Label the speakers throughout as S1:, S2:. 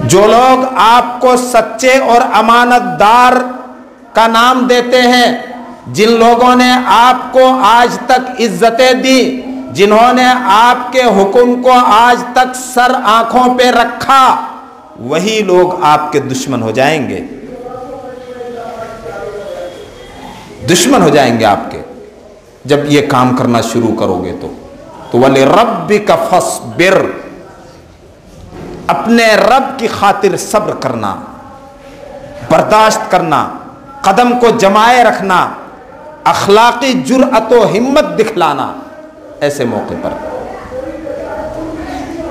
S1: जो लोग आपको सच्चे और अमानतदार का नाम देते हैं, जिन लोगों ने आपको आज तक इज्जतें दी, जिन्होंने आपके हुक्म को आज तक सर आंखों पे रखा, वही लोग आपके दुश्मन हो जाएंगे, दुश्मन हो जाएंगे आपके, जब ये काम करना शुरू करोगे तो वले रब्बिका फस्बिर, अपने रब की खातिर सब्र करना, बर्दाश्त करना, कदम को जमाए रखना, अखलाकी जुर्अत व हिम्मत दिखलाना। ऐसे मौके पर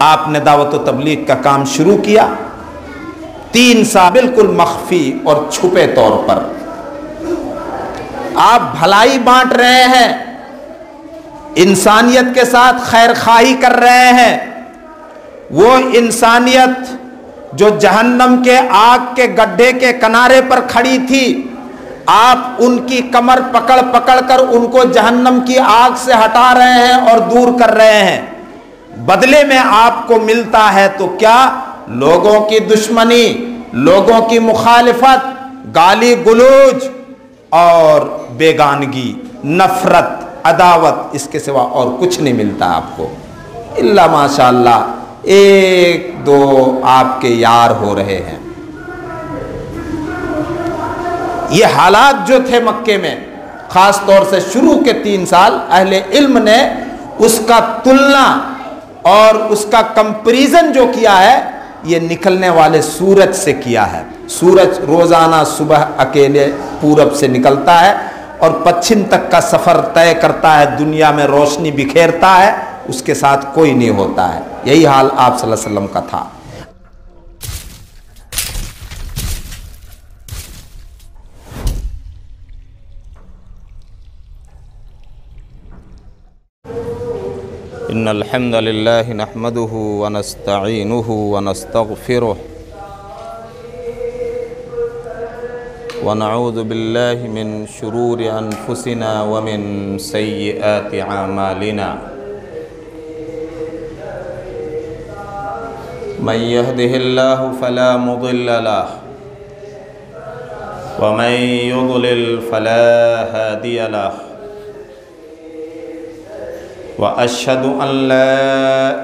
S1: आपने दावत व तबलीग का काम शुरू किया, 3 साल बिल्कुल मख्फी और छुपे तौर पर आप भलाई बांट रहे हैं, इंसानियत के साथ खैर खाही कर रहे हैं। वो इंसानियत जो जहन्नम के आग के गड्ढे के किनारे पर खड़ी थी, आप उनकी कमर पकड़ पकड़ कर उनको जहन्नम की आग से हटा रहे हैं और दूर कर रहे हैं। बदले में आपको मिलता है तो क्या? लोगों की दुश्मनी, लोगों की मुखालिफत, गाली गुलूज और बेगानगी, नफरत, अदावत, इसके सिवा और कुछ नहीं मिलता आपको। इल्ला माशाअल्लाह 1-2 आपके यार हो रहे हैं। ये हालात जो थे मक्के में, खास तौर से शुरू के 3 साल, अहले इल्म ने उसका तुलना और उसका कंपैरिजन जो किया है, ये निकलने वाले सूरज से किया है। सूरज रोजाना सुबह अकेले पूरब से निकलता है और पश्चिम तक का सफर तय करता है, दुनिया में रोशनी बिखेरता है, उसके साथ कोई नहीं होता है। यही हाल आप सल्लल्लाहु अलैहि वसल्लम का था।
S2: इन्नल हम्दलिल्लाहि नहमदुहु व नस्तईनुहु व नस्तगफिरुह व नऊज़ु बिल्लाहि मिन शुरूरि अनफुसिना व मिन सय्यिआति अमालिना। मन यहदिहिल्लाहु फला मुदिल्ल लहु व मन युद्लिल फला हादिय लहु व अशहदु अन ला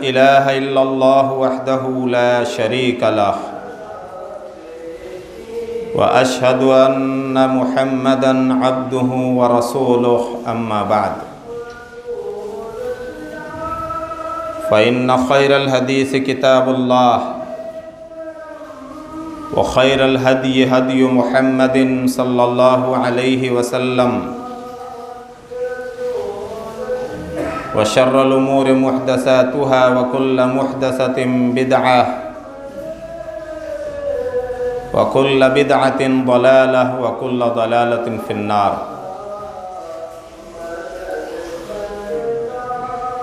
S2: इलाहा इल्लल्लाहु वहदहु ला शरीका लहु व अशहदु अन्न मुहम्मदन अब्दुहु व रसूलुहु अम्मा बाद। फ़इन्न खैरल हदीस किताबुल्लाह व खैरल हदी हदी मुहम्मदिन सल्लल्लाहु अलैहि वसल्लम व शर्रल उमूरि मुहदसातुहा व कुल्ल मुहदसतिन बिदअह व कुल्ल बिदअतिन दलालह व कुल्ल दलालतिन फिन्नार।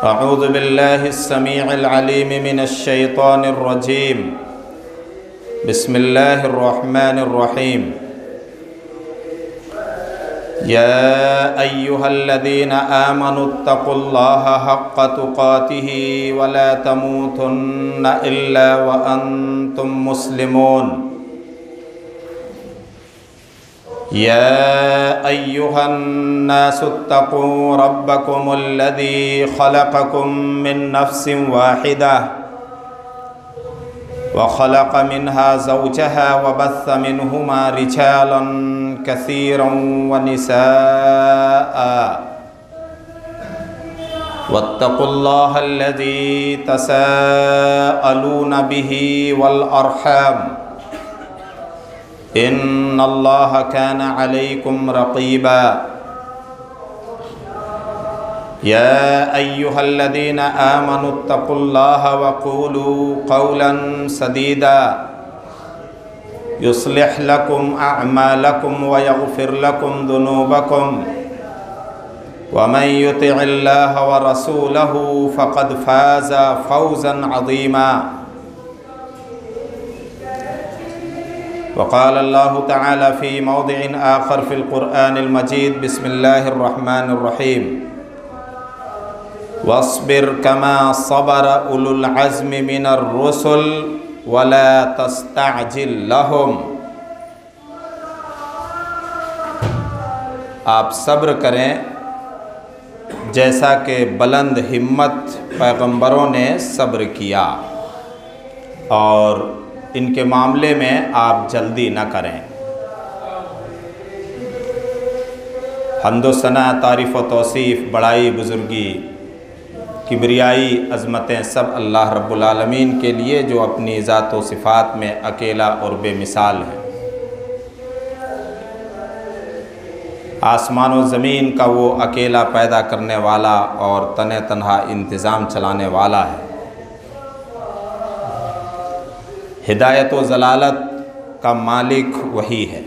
S2: अऊज़ु बिल्लाहिस समीइल अलीम मिनश शैतानिर रजीम। बिस्मिल्लाहिर रहमानिर रहीम। या अय्युहल्लज़ीना आमनुत्तक़ुल्लाहा हक़्क़ तुक़ातिही व ला तमूतुन्ना इल्ला व अंतुम मुस्लिमून। या अय्युहन्नासुत्तक़ू रब्बकुमुल्लज़ी ख़लक़कुम मिन नफ़्सिन वाहिदा व ख़लक़ मिन्हा ज़ौजहा व बस्स मिन्हुमा रिजालन कसीरन व निसाअ वत्तक़ुल्लाहल्लज़ी तसाअलून बिही वल अर्हाम इन्नल्लाहा काना अलैकुम रक़ीबा। या अय्युहल्लज़ीना आमनुत्तक़ुल्लाहा व क़ूलू क़ौलन सदीदा युस्लिह लकुम अअमालकुम व यग़फ़िर लकुम ज़ुनूबकुम व मन युतिइल्लाह व रसूलहु फ़क़द फ़ाज़ फ़ौज़न अज़ीमा। वक़ाल अल्लाहु तआला फ़ी मौदिइन आख़र फ़िल क़ुरआनिल मजीद। बिस्मिल्लाहिर रहमानिर रहीम। वस्बिर कमा सबरा उलुल अज़्मि मिनर रुसुल वला तस्तअजिल लहुम, आप सब्र करें जैसा कि बुलंद हिम्मत पैगंबरों ने सब्र किया, और इनके मामले में आप जल्दी न करें। हम्दो सना, तारीफ़ व तौसीफ़, बड़ाई, बुज़ुर्गी, किबरियाई, अज़मतें सब अल्लाह रब्बुल आलमीन के लिए जो अपनी ज़ात व सिफ़ात में अकेला और बेमिसाल है। आसमान व ज़मीन का वो अकेला पैदा करने वाला और तने तन्हा इंतज़ाम चलाने वाला है। हिदायत व ज़लालत का मालिक वही है।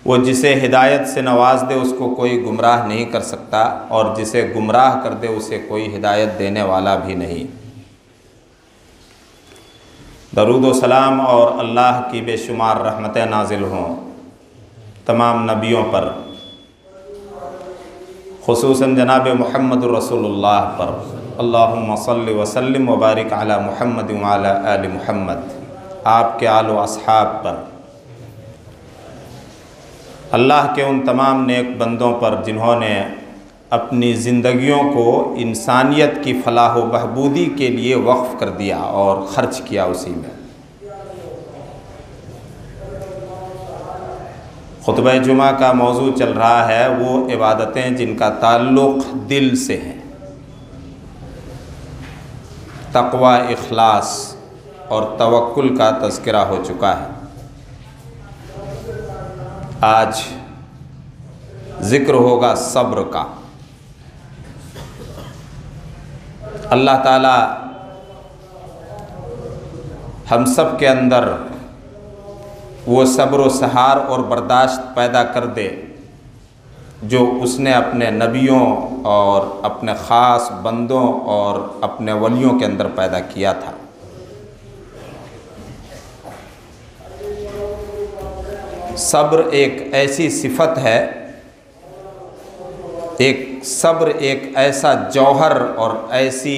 S2: वो जिसे हिदायत से नवाज दे उसको कोई गुमराह नहीं कर सकता, और जिसे गुमराह कर दे उसे कोई हिदायत देने वाला भी नहीं। दरूद व सलाम और अल्लाह की बेशुमार रहमतें नाजिल हों तमाम नबियों पर, खुसूसन जनाब मुहम्मद रसूलुल्लाह पर। अल्लाहुम्मा सल्लि व सल्लिम व बारिक अला मुहम्मद व अला आलि मुहम्मद, आपके आल व अस्हाब पर, अल्लाह के उन तमाम नेक बंदों पर जिन्होंने अपनी ज़िंदगियों को इंसानियत की फलाह व बहबूदी के लिए वक्फ़ कर दिया और ख़र्च किया उसी में। खुतबा जुमा का मौजू चल रहा है वो इबादतें जिनका ताल्लुक़ दिल से है। तक़वा, इखलास और तवक्कुल का तज़किरा हो चुका है। आज ज़िक्र होगा सब्र का। अल्लाह ताला हम सब के अंदर वो सब्र व सहार और बर्दाश्त पैदा कर दे जो उसने अपने नबियों और अपने ख़ास बंदों और अपने वलियों के अंदर पैदा किया था। सब्र एक ऐसी सिफत है, सब्र एक ऐसा जौहर और ऐसी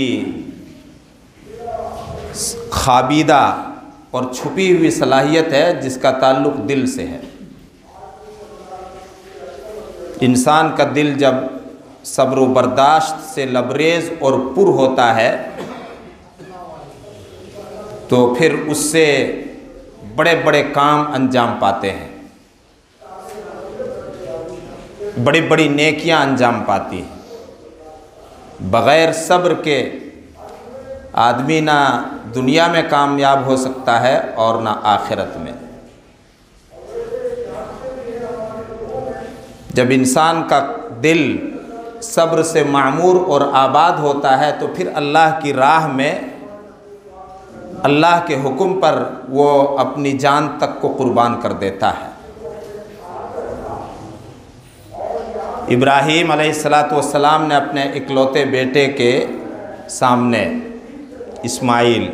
S2: खाबीदा और छुपी हुई सलाहियत है जिसका ताल्लुक़ दिल से है। इंसान का दिल जब सब्र व बर्दाश्त से लबरेज़ और पुर होता है तो फिर उससे बड़े बड़े काम अंजाम पाते हैं, बड़ी बड़ी नेकियां अंजाम पाती हैं। बग़ैर सब्र के आदमी ना दुनिया में कामयाब हो सकता है और ना आखिरत में। जब इंसान का दिल सब्र से मामूर और आबाद होता है तो फिर अल्लाह की राह में अल्लाह के हुक्म पर वो अपनी जान तक को कुर्बान कर देता है। इब्राहीम अलैहिस्सलातु वस्सलाम ने अपने इकलौते बेटे के सामने इस्माइल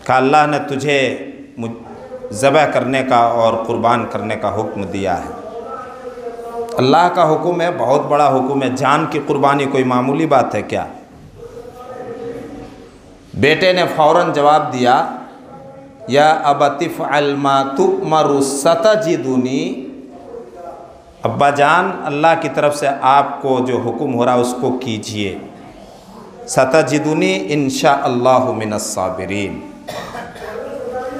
S2: का अल्लाह ने तुझे ज़बह करने का और कुर्बान करने का हुक्म दिया है। अल्लाह का हुक्म है, बहुत बड़ा हुक्म है। जान की कुर्बानी कोई मामूली बात है क्या? बेटे ने फ़ौरन जवाब दिया, या अबतिफ़ अलमा तुमरु सतजिदुनी, अब्बा जान अल्लाह की तरफ से आपको जो हुक्म हो रहा है उसको कीजिए। सतजिदुनी इंशाअल्लाहु मिनस साबिरीन,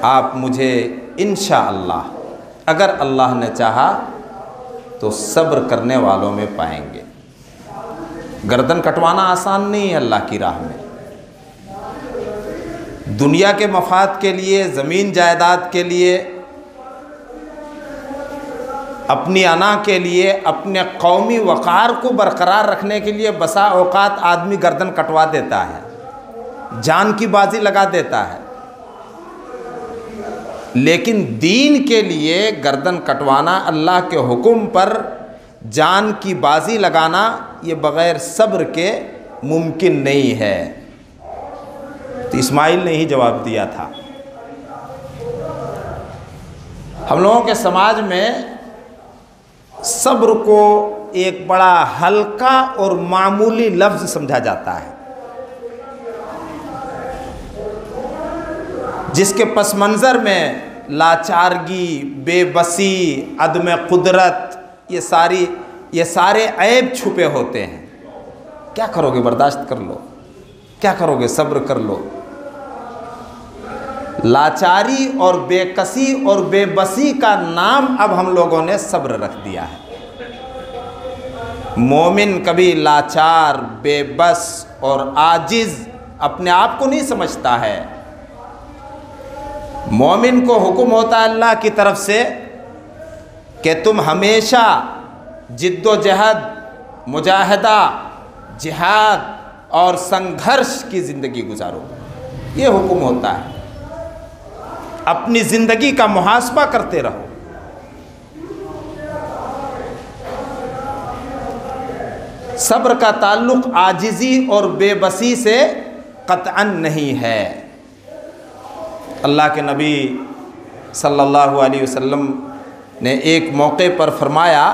S2: आप मुझे इंशाअल्लाह, अगर अल्लाह ने चाहा तो सब्र करने वालों में पाएंगे। गर्दन कटवाना आसान नहीं है अल्लाह की राह में। दुनिया के मफाद के लिए, ज़मीन जायदाद के लिए, अपनी अना के लिए, अपने कौमी वक़ार को बरकरार रखने के लिए बसा औकात आदमी गर्दन कटवा देता है, जान की बाजी लगा देता है। लेकिन दीन के लिए गर्दन कटवाना, अल्लाह के हुक्म पर जान की बाजी लगाना, ये बग़ैर सब्र के मुमकिन नहीं है। तो इस्माइल ने ही जवाब दिया था। हम लोगों के समाज में सब्र को एक बड़ा हल्का और मामूली लफ्ज़ समझा जाता है। जिसके पस मंज़र में लाचारगी, बेबसी, अदम कुदरत, ये सारे ऐब छुपे होते हैं। क्या करोगे? बर्दाश्त कर लो। क्या करोगे? सब्र कर लो। लाचारी और बेकसी और बेबसी का नाम अब हम लोगों ने सब्र रख दिया है। मोमिन कभी लाचार, बेबस और आजिज़ अपने आप को नहीं समझता है। मोमिन को हुक्म होता है अल्लाह की तरफ से कि तुम हमेशा जिद्दोजहद, मुजाहिदा, जिहाद और संघर्ष की ज़िंदगी गुजारो। ये हुक्म होता है। अपनी ज़िंदगी का मुहासबा करते रहो। सब्र का ताल्लुक़ आजिज़ी और बेबसी से क़त्अन नहीं है। अल्लाह के नबी सल्लल्लाहु अलैहि वसल्लम ने एक मौके पर फरमाया,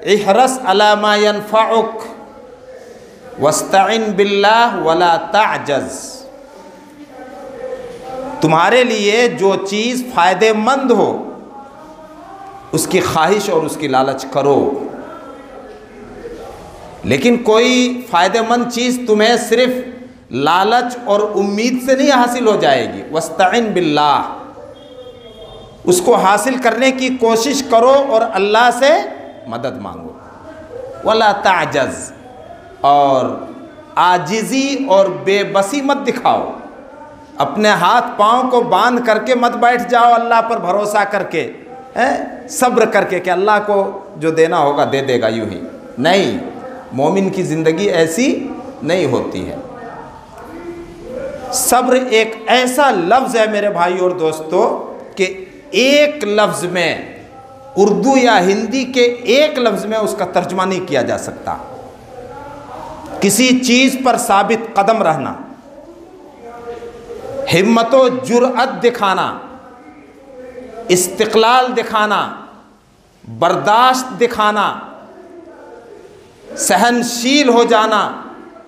S2: इहरस अला मा यनफ़उक वस्तईन बिल्लाह वला ताजज़। तुम्हारे लिए जो चीज़ फ़ायदेमंद हो उसकी ख्वाहिश और उसकी लालच करो, लेकिन कोई फ़ायदेमंद चीज़ तुम्हें सिर्फ़ लालच और उम्मीद से नहीं हासिल हो जाएगी। वस्तईन बिल्लाह, उसको हासिल करने की कोशिश करो और अल्लाह से मदद मांगो। वला ताजज़, और आजिज़ी और बेबसी मत दिखाओ। अपने हाथ पाँव को बांध करके मत बैठ जाओ अल्लाह पर भरोसा करके, सब्र करके कि अल्लाह को जो देना होगा दे देगा, यूँ ही नहीं। मोमिन की ज़िंदगी ऐसी नहीं होती है। सब्र एक ऐसा लफ्ज़ है मेरे भाई और दोस्तों कि एक लफ्ज़ में, उर्दू या हिंदी के एक लफ्ज़ में उसका तर्जुमा नहीं किया जा सकता। किसी चीज़ पर साबित कदम रहना, हिम्मत व जुर्अत दिखाना, इस्तिक़लाल दिखाना, बर्दाश्त दिखाना, सहनशील हो जाना,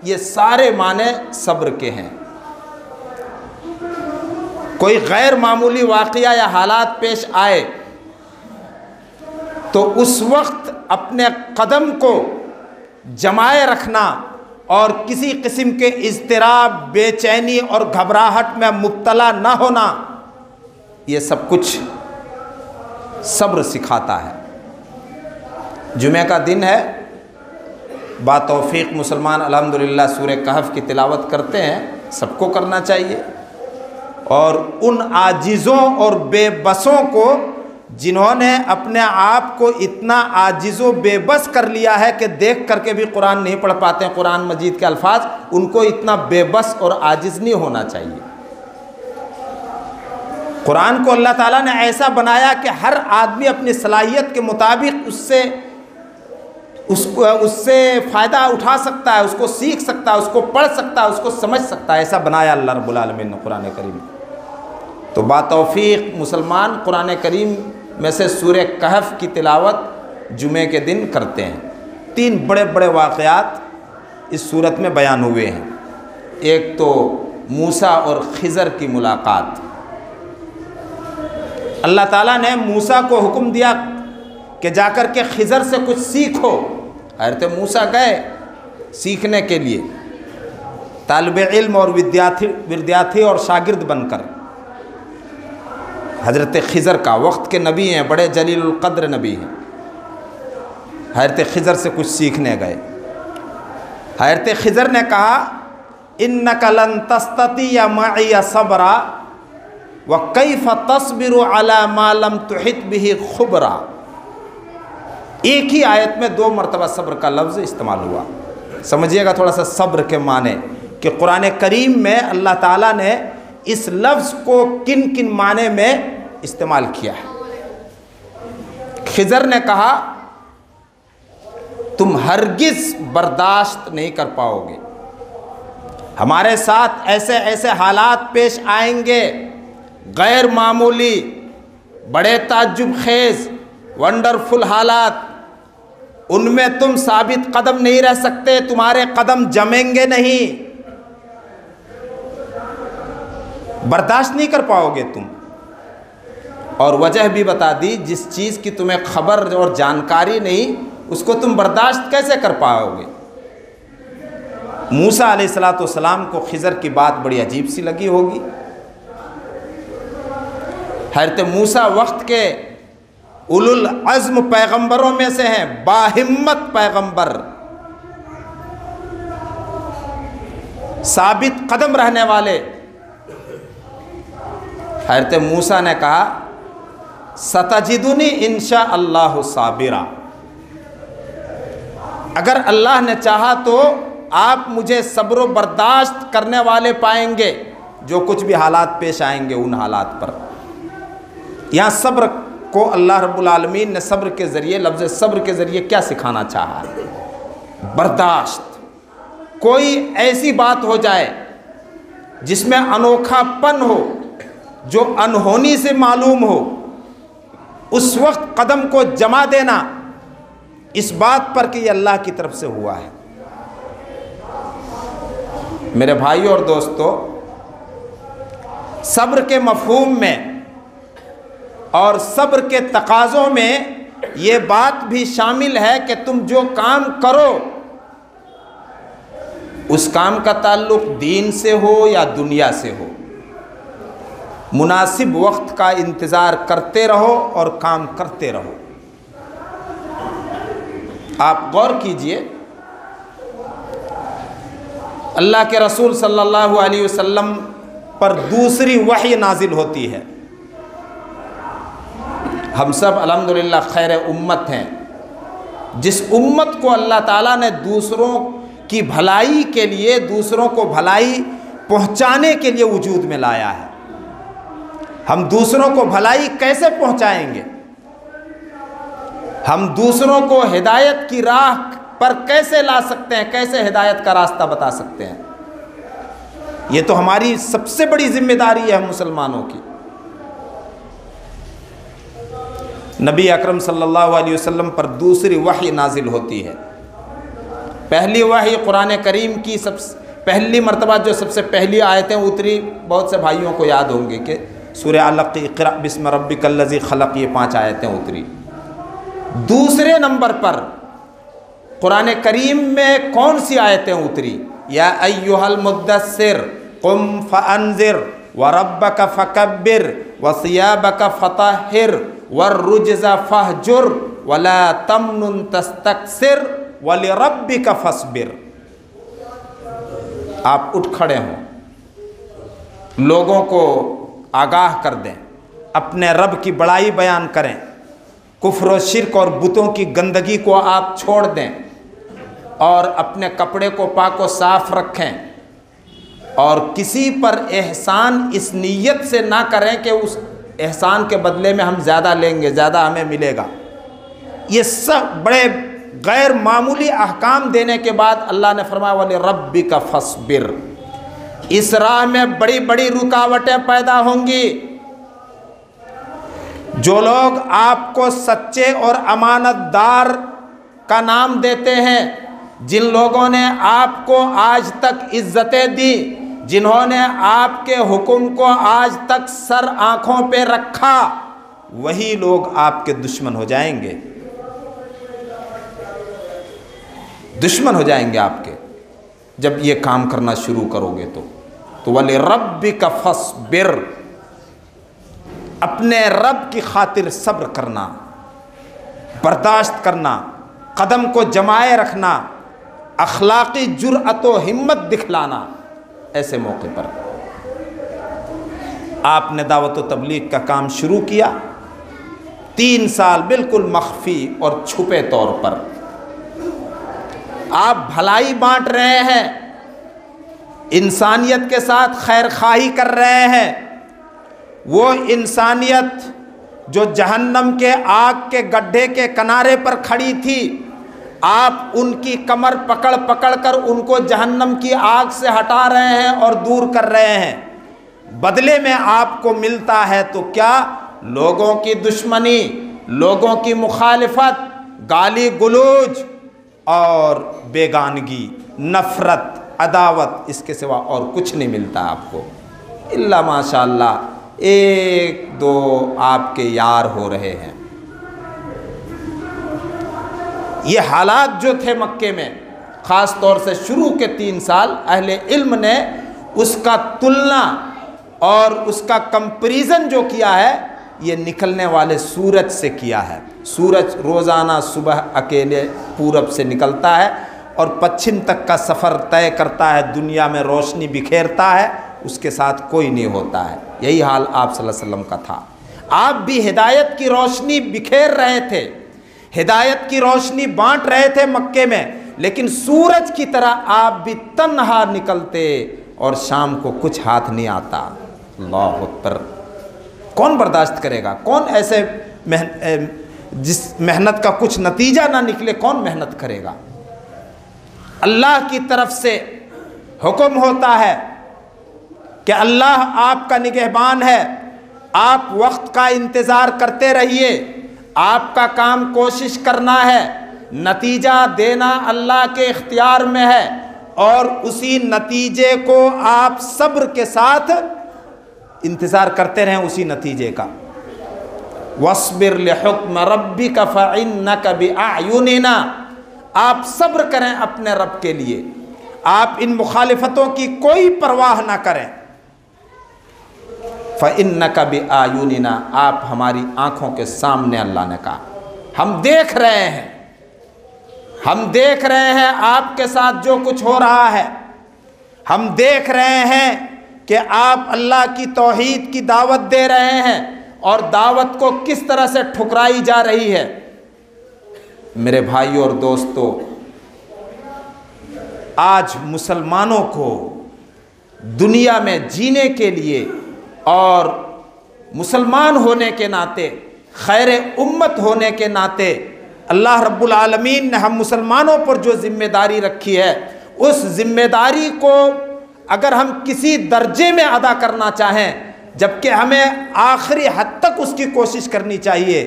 S2: ये सारे माने सब्र के हैं। कोई गैर मामूली वाक़या या हालात पेश आए तो उस वक्त अपने कदम को जमाए रखना और किसी किस्म के इज़्तिराब, बेचैनी और घबराहट में मुब्तला न होना, ये सब कुछ सब्र सिखाता है। जुमे का दिन है, बातौफ़ीक़ मुसलमान अल्हम्दुलिल्लाह सूरह कहफ़ की तिलावत करते हैं, सबको करना चाहिए। और उन आजिज़ों और बेबसों को जिन्होंने अपने आप को इतना आजिज़ो बेबस कर लिया है कि देख करके भी कुरान नहीं पढ़ पाते हैं, कुरान मजीद के अल्फाज, उनको इतना बेबस और आजिज़ नहीं होना चाहिए। कुरान को अल्लाह ताला ने ऐसा बनाया कि हर आदमी अपनी सलाहियत के मुताबिक उससे फ़ायदा उठा सकता है, उसको सीख सकता है, उसको पढ़ सकता है, उसको समझ सकता है। ऐसा बनाया अल्लाह रब्बुल आलमीन ने कुरान करीम। तो बातौफ़ीक़ मुसलमान कुरान करीम में से सूरह कहफ़ की तिलावत जुमे के दिन करते हैं। 3 बड़े बड़े वाक़यात इस सूरत में बयान हुए हैं। एक तो मूसा और खिज़र की मुलाकात। अल्लाह ताला ने मूसा को हुक्म दिया कि जाकर के खिज़र से कुछ सीखो। हज़रत मूसा गए सीखने के लिए, तालिब इल्म और विद्यार्थी और शागिर्द बनकर। हज़रत खिज़र का वक्त के नबी हैं, बड़े जलीलुल क़द्र नबी हैं। हज़रत खिज़र से कुछ सीखने गए। हज़रत खिज़र ने कहा, इन्नका लन तस्ततिया मइया सबरा व कैफ़ तस्बिरु अला मा लम तुहित बिही खुबरा। एक ही आयत में 2 मरतबा सब्र का लफ्ज़ इस्तेमाल हुआ। समझिएगा थोड़ा सा सब्र के माने कि कुरान करीम में अल्लाह ताला ने इस लफ्ज़ को किन किन माने में इस्तेमाल किया है। खिज़र ने कहा, तुम हरगिज़ बर्दाश्त नहीं कर पाओगे, हमारे साथ ऐसे ऐसे हालात पेश आएंगे, गैर मामूली, बड़े ताज्जुब खेज़, वंडरफुल हालात, उनमें तुम साबित कदम नहीं रह सकते, तुम्हारे कदम जमेंगे नहीं। बर्दाश्त नहीं कर पाओगे तुम। और वजह भी बता दी, जिस चीज़ की तुम्हें खबर और जानकारी नहीं, उसको तुम बर्दाश्त कैसे कर पाओगे। मूसा अलैहिस्सलाम को खिज़र की बात बड़ी अजीब सी लगी होगी। हज़रत मूसा वक्त के उलुल अज़्म पैगंबरों में से हैं, बाहिम्मत पैगंबर, साबित कदम रहने वाले। हज़रत मूसा ने कहा सतजिदुनी इंशा अल्लाह साबिरा, अगर अल्लाह ने चाहा तो आप मुझे सब्र बर्दाश्त करने वाले पाएंगे, जो कुछ भी हालात पेश आएंगे उन हालात पर। यहाँ सब्र को अल्लाह रब्बुल आलमीन ने सब्र के ज़रिए, लफ्ज़ सब्र के ज़रिए क्या सिखाना चाहा? बर्दाश्त। कोई ऐसी बात हो जाए जिसमें अनोखापन हो, जो अनहोनी से मालूम हो, उस वक्त कदम को जमा देना इस बात पर कि ये अल्लाह की तरफ से हुआ है। मेरे भाइयों और दोस्तों, सब्र के मफ़हूम में और सब्र के तकाज़ों में ये बात भी शामिल है कि तुम जो काम करो उस काम का ताल्लुक़ दीन से हो या दुनिया से हो, मुनासिब वक्त का इंतज़ार करते रहो और काम करते रहो। आप गौर कीजिए, अल्लाह के रसूल सल्लल्लाहु अलैहि वसल्लम पर दूसरी वही नाजिल होती है। हम सब अल्हम्दुलिल्लाह खैर उम्मत हैं। जिस उम्मत को अल्लाह ताला ने दूसरों की भलाई के लिए, दूसरों को भलाई पहुंचाने के लिए वजूद में लाया है। हम दूसरों को भलाई कैसे पहुंचाएंगे? हम दूसरों को हिदायत की राह पर कैसे ला सकते हैं? कैसे हिदायत का रास्ता बता सकते हैं? ये तो हमारी सबसे बड़ी जिम्मेदारी है मुसलमानों की। नबी अकरम सल्लल्लाहु अलैहि वसल्लम पर दूसरी वही नाजिल होती है। पहली वही कुरान करीम की पहली मरतबा जो सबसे पहली आयतें उतरी, बहुत से भाइयों को याद होंगे कि सूरह अलक़, इक़रा बिस्म रब्बिकल्लज़ी खलक़, ये 5 आयतें उतरी। दूसरे नंबर पर कुरान करीम में कौन सी आयतें उतरी? या अय्युहल मुद्दस्सिर कुम फ़अन्ज़िर व रब्बक फ़कब्बिर व सियाबक फ़तहिर वर्रुज्ज़ फ़हजुर वला तमनुन तस्तक्सिर वलिरब्बिक फ़स्बिर। आप उठ खड़े हों, लोगों को आगाह कर दें, अपने रब की बड़ाई बयान करें, कुफ्र और शिर्क और बुतों की गंदगी को आप छोड़ दें और अपने कपड़े को पाक व साफ रखें, और किसी पर एहसान इस नीयत से ना करें कि उस एहसान के बदले में हम ज़्यादा लेंगे, ज़्यादा हमें मिलेगा। ये सब बड़े गैर मामूली अहकाम देने के बाद अल्लाह ने फरमाया वाले रब्बी का फस्बिर। इस राह में बड़ी बड़ी रुकावटें पैदा होंगी। जो लोग आपको सच्चे और अमानतदार का नाम देते हैं, जिन लोगों ने आपको आज तक इज्जतें दी, जिन्होंने आपके हुक्म को आज तक सर आंखों पे रखा, वही लोग आपके दुश्मन हो जाएंगे। दुश्मन हो जाएंगे आपके, जब ये काम करना शुरू करोगे तो वले रब्बी का फस्बिर, अपने रब की खातिर सब्र करना, बर्दाश्त करना, कदम को जमाए रखना, अखलाकी जुर्अत व हिम्मत दिखलाना। ऐसे मौके पर आपने दावत व तबलीग का काम शुरू किया। 3 साल बिल्कुल मख्फी और छुपे तौर पर आप भलाई बांट रहे हैं, इंसानियत के साथ खैर खाही कर रहे हैं। वो इंसानियत जो जहन्नम के आग के गड्ढे के किनारे पर खड़ी थी, आप उनकी कमर पकड़ पकड़ कर उनको जहन्नम की आग से हटा रहे हैं और दूर कर रहे हैं। बदले में आपको मिलता है तो क्या? लोगों की दुश्मनी, लोगों की मुखालिफत, गाली गलौज और बेगानगी, नफ़रत, अदावत, इसके सिवा और कुछ नहीं मिलता आपको। इल्ला माशाअल्लाह एक दो आपके यार हो रहे हैं। ये हालात जो थे मक्के में, ख़ास तौर से शुरू के 3 साल, अहले इल्म ने उसका तुलना और उसका कंपैरिजन जो किया है ये निकलने वाले सूरज से किया है। सूरज रोज़ाना सुबह अकेले पूरब से निकलता है और पश्चिम तक का सफ़र तय करता है, दुनिया में रोशनी बिखेरता है, उसके साथ कोई नहीं होता है। यही हाल आप सल्लल्लाहु अलैहि वसल्लम का था। आप भी हिदायत की रोशनी बिखेर रहे थे, हिदायत की रोशनी बांट रहे थे मक्के में, लेकिन सूरज की तरह आप भी तन्हा निकलते और शाम को कुछ हाथ नहीं आता। अल्लाह अकबर। कौन बर्दाश्त करेगा? कौन ऐसे जिस मेहनत का कुछ नतीजा ना निकले कौन मेहनत करेगा? अल्लाह की तरफ से हुक्म होता है कि अल्लाह आपका निगहबान है, आप वक्त का इंतज़ार करते रहिए, आपका काम कोशिश करना है, नतीजा देना अल्लाह के इख्तियार में है और उसी नतीजे को आप सब्र के साथ इंतज़ार करते रहें, उसी नतीजे का। वस्बिर लिहुक्म रब्बिका फ़इन्नका बिअयुनिना, आप सब्र करें अपने रब के लिए, आप इन मुखालिफतों की कोई परवाह ना करें। फ़इन्नका बिअयुनिना, आप हमारी आँखों के सामने, अल्लाह ने कहा, हम देख रहे हैं, हम देख रहे हैं आपके साथ जो कुछ हो रहा है, हम देख रहे हैं कि आप अल्लाह की तौहीद की दावत दे रहे हैं और दावत को किस तरह से ठुकराई जा रही है। मेरे भाइयों और दोस्तों, आज मुसलमानों को दुनिया में जीने के लिए और मुसलमान होने के नाते, खैर उम्मत होने के नाते, अल्लाह रब्बुल आलमीन ने हम मुसलमानों पर जो जिम्मेदारी रखी है, उस जिम्मेदारी को अगर हम किसी दर्जे में अदा करना चाहें, जबकि हमें आखिरी हद तक उसकी कोशिश करनी चाहिए,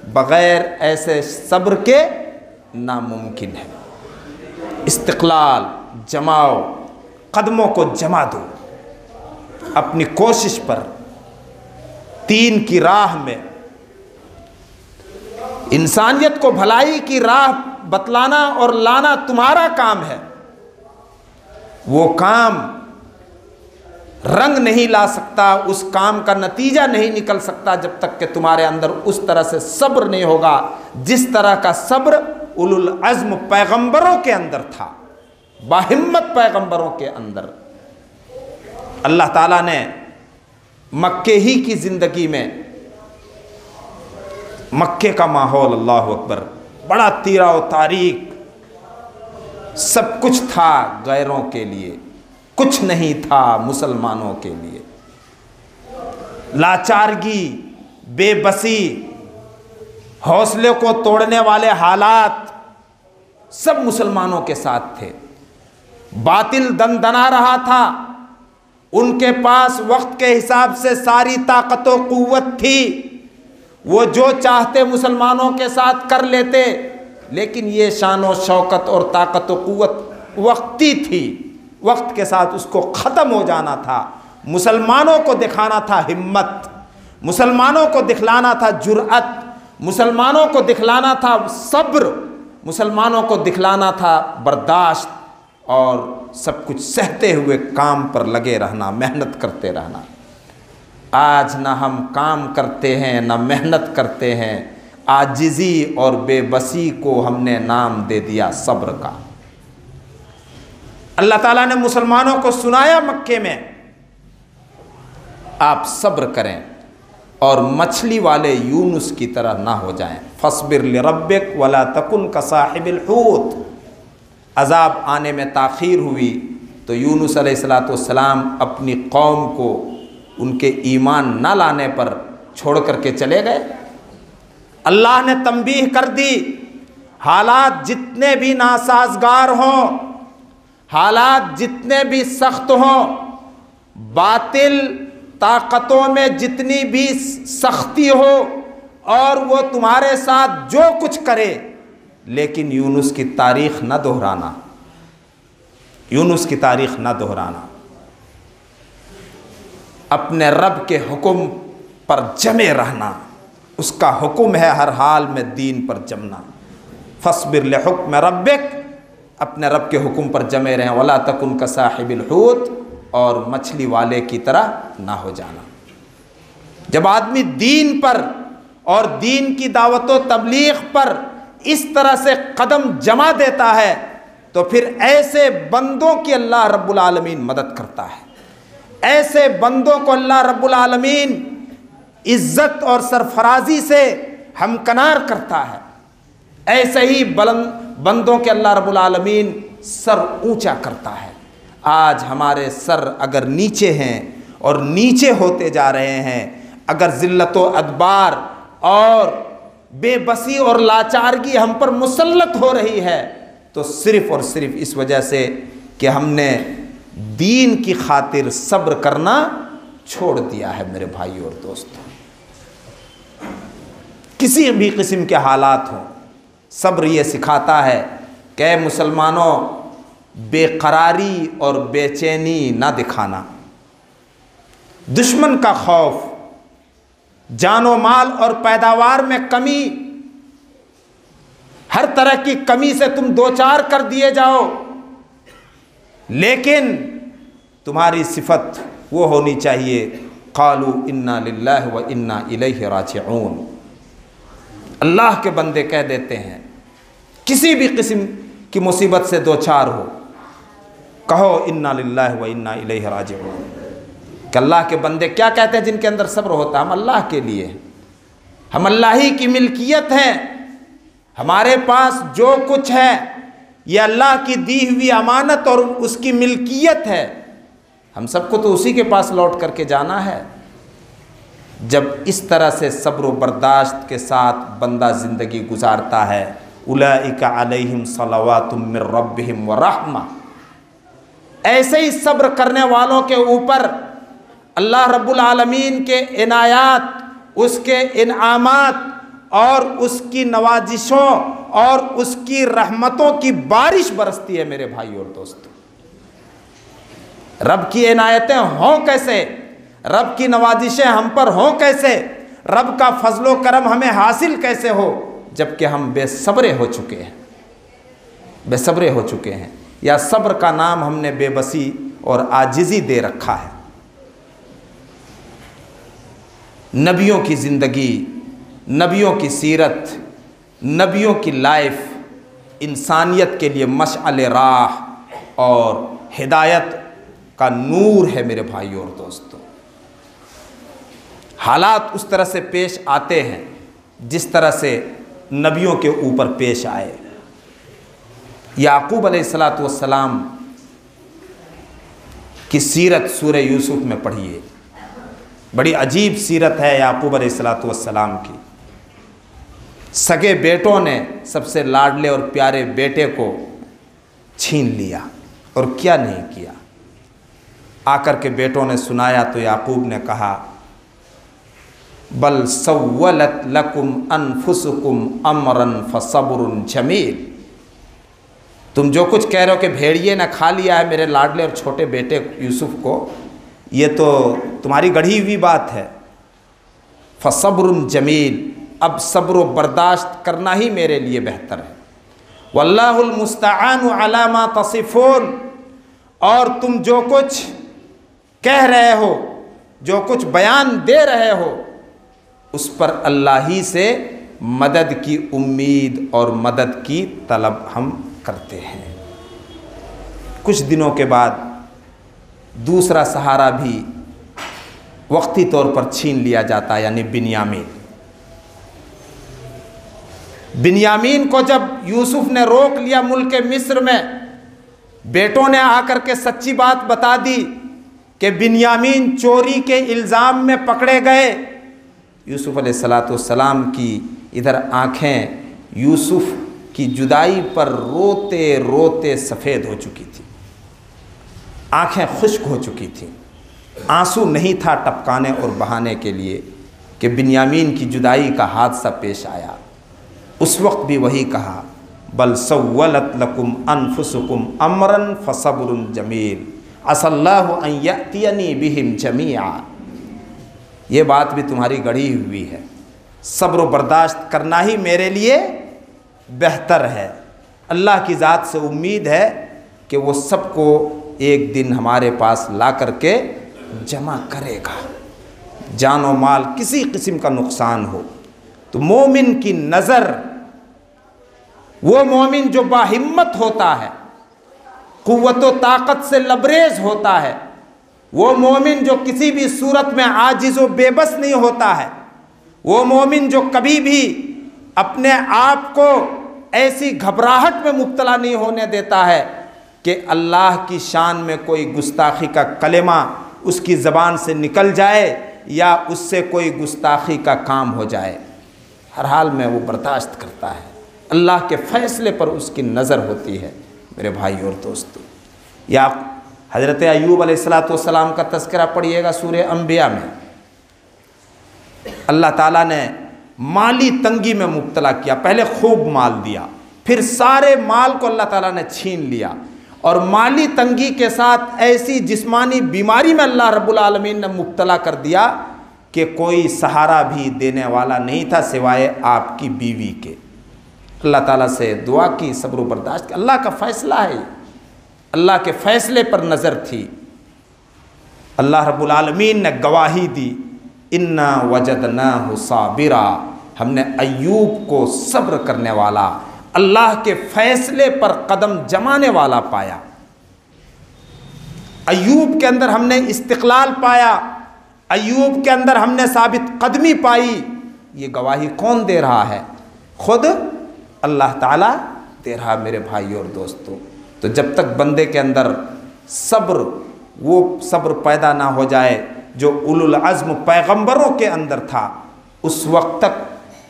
S2: बग़ैर ऐसे सब्र के नामुमकिन है। इस्तिक़लाल जमाओ, कदमों को जमा दो अपनी कोशिश पर, दीन की राह में, इंसानियत को भलाई की राह बतलाना और लाना तुम्हारा काम है। वो काम रंग नहीं ला सकता, उस काम का नतीजा नहीं निकल सकता जब तक कि तुम्हारे अंदर उस तरह से सब्र नहीं होगा जिस तरह का सब्र उलुल अज़्म पैगंबरों के अंदर था, बाहिम्मत पैगंबरों के अंदर। अल्लाह ताला ने मक्के ही की ज़िंदगी में, मक्के का माहौल, अल्लाह अकबर, बड़ा तीरा व तारीक, सब कुछ था गैरों के लिए, कुछ नहीं था मुसलमानों के लिए। लाचारगी, बेबसी, हौसले को तोड़ने वाले हालात सब मुसलमानों के साथ थे। बातिल दंदना रहा था, उनके पास वक्त के हिसाब से सारी ताकत व कुव्वत थी, वो जो चाहते मुसलमानों के साथ कर लेते, लेकिन ये शान व शौकत और ताकत व कुव्वत वक्ती थी, वक्त के साथ उसको ख़त्म हो जाना था। मुसलमानों को दिखाना था हिम्मत, मुसलमानों को दिखलाना था जुर्अत, मुसलमानों को दिखलाना था सब्र, मुसलमानों को दिखलाना था बर्दाश्त और सब कुछ सहते हुए काम पर लगे रहना, मेहनत करते रहना। आज ना हम काम करते हैं ना मेहनत करते हैं, आजिज़ी और बेबसी को हमने नाम दे दिया सब्र का। अल्लाह ताला ने मुसलमानों को सुनाया मक्के में, आप सब्र करें और मछली वाले यूनुस की तरह ना हो जाएं। फस्बिर लिरब्बिक वला तकुन कसाहिबिल हूत। अज़ाब आने में ताख़ीर हुई तो यूनुस अलैहिस्सलाम अपनी कौम को उनके ईमान न लाने पर छोड़ करके चले गए। अल्लाह ने तंबीह कर दी, हालात जितने भी नासाजगार हों, हालात जितने भी सख्त हों, बातिल ताकतों में जितनी भी सख्ती हो और वो तुम्हारे साथ जो कुछ करे, लेकिन यूनुस की तारीख़ न दोहराना, यूनुस की तारीख़ न दोहराना। अपने रब के हुक्म पर जमे रहना, उसका हुक्म है हर हाल में दीन पर जमना। फस्बिर लिहुक्म रब्बिक, अपने रब के हुक्म पर जमे रहें। वला तकुन का साहिबिल हूत, और मछली वाले की तरह ना हो जाना। जब आदमी दीन पर और दीन की दावत व तबलीग पर इस तरह से कदम जमा देता है तो फिर ऐसे बंदों की अल्लाह रब्बुल आलमीन मदद करता है। ऐसे बंदों को अल्लाह रब्बुल आलमीन इज्जत और सरफराजी से हमकनार करता है। ऐसे ही बंदों के अल्लाह रब्बुल आलमीन सर ऊंचा करता है। आज हमारे सर अगर नीचे हैं और नीचे होते जा रहे हैं, अगर ज़िल्लत व अदबार और बेबसी और लाचारगी हम पर मुसल्लत हो रही है तो सिर्फ़ और सिर्फ इस वजह से कि हमने दीन की खातिर सब्र करना छोड़ दिया है। मेरे भाई और दोस्तों, किसी भी किस्म के हालात हों, सब्र ये सिखाता है कि मुसलमानों बेकरारी और बेचैनी ना दिखाना। दुश्मन का खौफ, जानो माल और पैदावार में कमी, हर तरह की कमी से तुम दो चार कर दिए जाओ, लेकिन तुम्हारी सिफत वो होनी चाहिए क़ालू इन्ना लिल्लाहि व इन्ना इलैहि राजिऊन। अल्लाह के बंदे कह देते हैं, किसी भी किस्म की मुसीबत से दो चार हो, कहो इन्ना लिल्लाहि व इन्ना इलैहि राजिऊन। कि अल्लाह के बंदे क्या कहते हैं जिनके अंदर सब्र होता है? हम अल्लाह के लिए, हम अल्लाह ही की मिल्कियत हैं, हमारे पास जो कुछ है ये अल्लाह की दी हुई अमानत और उसकी मिल्कियत है, हम सबको तो उसी के पास लौट करके जाना है। जब इस तरह से सब्र व बर्दाश्त के साथ बंदा ज़िंदगी गुजारता है, उलाइका अलैहिम सलवातुम मिर रब्बिहिम व रहमा, ऐसे ही सब्र करने वालों के ऊपर अल्लाह रब्बुल आलमीन के इनायात, उसके इनामात और उसकी नवाजिशों और उसकी रहमतों की बारिश बरसती है। मेरे भाई और दोस्तों, रब की इनायतें हों कैसे, रब की नवाजिशें हम पर हों कैसे, रब का फजलो करम हमें हासिल कैसे हो, जबकि हम बेसब्रे हो चुके हैं, बेसब्रे हो चुके हैं। या सब्र का नाम हमने बेबसी और आजिज़ी दे रखा है। नबियों की ज़िंदगी, नबियों की सीरत, नबियों की लाइफ इंसानियत के लिए मशअल राह और हिदायत का नूर है। मेरे भाई और दोस्तों, हालात उस तरह से पेश आते हैं जिस तरह से नबियों के ऊपर पेश आए। याकूब अलैहिस्सलातु वस्सलाम की सीरत सूरह यूसुफ में पढ़िए, बड़ी अजीब सीरत है याकूब अलैहिस्सलातु वस्सलाम की। सगे बेटों ने सबसे लाडले और प्यारे बेटे को छीन लिया और क्या नहीं किया। आकर के बेटों ने सुनाया तो याकूब ने कहा, बल सव्वलत लकुम अनफुसुकुम अमरन फसब्रुन जमील। तुम जो कुछ कह रहे हो कि भेड़िए ने खा लिया है मेरे लाडले और छोटे बेटे यूसुफ को, ये तो तुम्हारी गढ़ी हुई बात है। फसब्रुन जमील, अब सब्र व बर्दाश्त करना ही मेरे लिए बेहतर है। वल्लाहुल मुस्तआनु अला मा तसिफून, और तुम जो कुछ कह रहे हो, जो कुछ बयान दे रहे हो, उस पर अल्लाह ही से मदद की उम्मीद और मदद की तलब हम करते हैं। कुछ दिनों के बाद दूसरा सहारा भी वक्ती तौर पर छीन लिया जाता है, यानी बिन्यामीन। बिन्यामीन को जब यूसुफ ने रोक लिया मुल्क मिस्र में, बेटों ने आकर के सच्ची बात बता दी कि बिन्यामीन चोरी के इल्ज़ाम में पकड़े गए। यूसुफ अलैहिस्सलातु वस्सलाम की इधर आँखें यूसुफ की जुदाई पर रोते रोते सफ़ेद हो चुकी थी, आँखें खुश्क हो चुकी थी, आंसू नहीं था टपकाने और बहाने के लिए कि बिन्यामीन की जुदाई का हादसा पेश आया। उस वक्त भी वही कहा, बल सव्वलत लकुम अनफुसुकुम अमरन फसब्रुन जमील असल्लाहु अन यअतियनी बिहिम जमीआ। ये बात भी तुम्हारी गढ़ी हुई है। सब्र व बर्दाश्त करना ही मेरे लिए बेहतर है। अल्लाह की ज़ात से उम्मीद है कि वो सबको एक दिन हमारे पास ला करके जमा करेगा, जान और माल किसी किस्म का नुकसान हो तो मोमिन की नज़र, वो मोमिन जो बाहिम्मत होता है, कुव्वत व ताकत से लबरेज होता है, वो मोमिन जो किसी भी सूरत में आजिज़ व बेबस नहीं होता है, वो मोमिन जो कभी भी अपने आप को ऐसी घबराहट में मुब्तला नहीं होने देता है कि अल्लाह की शान में कोई गुस्ताखी का कलेमा उसकी ज़बान से निकल जाए या उससे कोई गुस्ताखी का काम हो जाए। हर हाल में वो बर्दाश्त करता है, अल्लाह के फ़ैसले पर उसकी नज़र होती है। मेरे भाई और दोस्तों, या हज़रत अय्यूब अलैहिस्सलाम का तज़किरा पढ़िएगा सूरह अंबिया में। अल्लाह ताला ने माली तंगी में मुब्तला किया, पहले खूब माल दिया, फिर सारे माल को अल्लाह ताला ने छीन लिया, और माली तंगी के साथ ऐसी जिस्मानी बीमारी में अल्लाह रब्बुल आलमीन ने मुब्तला कर दिया कि कोई सहारा भी देने वाला नहीं था सिवाय आपकी बीवी के। अल्लाह ताला से दुआ की, सब्र व बर्दाश्त की। अल्लाह का फ़ैसला है, अल्लाह के फ़ैसले पर नज़र थी। अल्लाह रब्बुल आलमीन ने गवाही दी, इन्ना वजदनाहु साबिरा, हमने अय्यूब को सब्र करने वाला, अल्लाह के फ़ैसले पर कदम जमाने वाला पाया। अय्यूब के अंदर हमने इस्तिक़लाल पाया, अय्यूब के अंदर हमने साबित कदमी पाई। ये गवाही कौन दे रहा है? खुद अल्लाह ताला दे रहा। मेरे भाई और दोस्तों, तो जब तक बंदे के अंदर सब्र, वो सब्र पैदा ना हो जाए जो उलुल अज़्म पैगंबरों के अंदर था, उस वक्त तक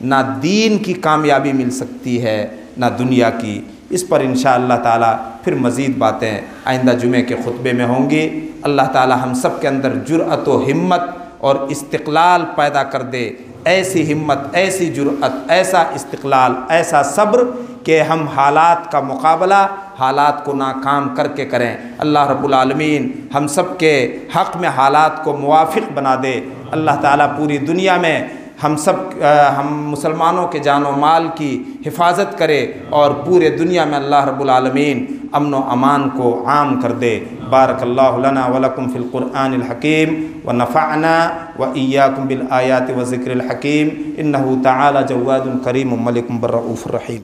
S2: ना दीन की कामयाबी मिल सकती है ना दुनिया की। इस पर इंशाअल्लाह ताला फिर मज़ीद बातें आइंदा जुमे के खुतबे में होंगी। अल्लाह ताला हम सब के अंदर जुर्अत व हिम्मत और इस्तिक़लाल पैदा कर दे, ऐसी हिम्मत, ऐसी जुर्अत, ऐसा इस्तिक़लाल, ऐसा सब्र कि हम हालात का मुकाबला, हालात को नाकाम करके करें। अल्लाह रब्बुल आलमीन हम सब के हक़ में हालात को मुवाफ़िक़ बना दे। अल्लाह ताला पूरी दुनिया में हम मुसलमानों के जान व माल की हिफाजत करे और पूरे दुनिया में अल्लाह रब्बुल आलमीन अमन व अमान को आम कर दे। बारकल्लाहु लना व लकुम फ़िल क़ुरआनिल हकीम व नफ़अना व इय्याकुम बिल आयाति व ज़िक्रिल हकीम। इन्नहु तआला जव्वादुन करीमुम मलिकुम बर्रऊफ़ुर रहीम।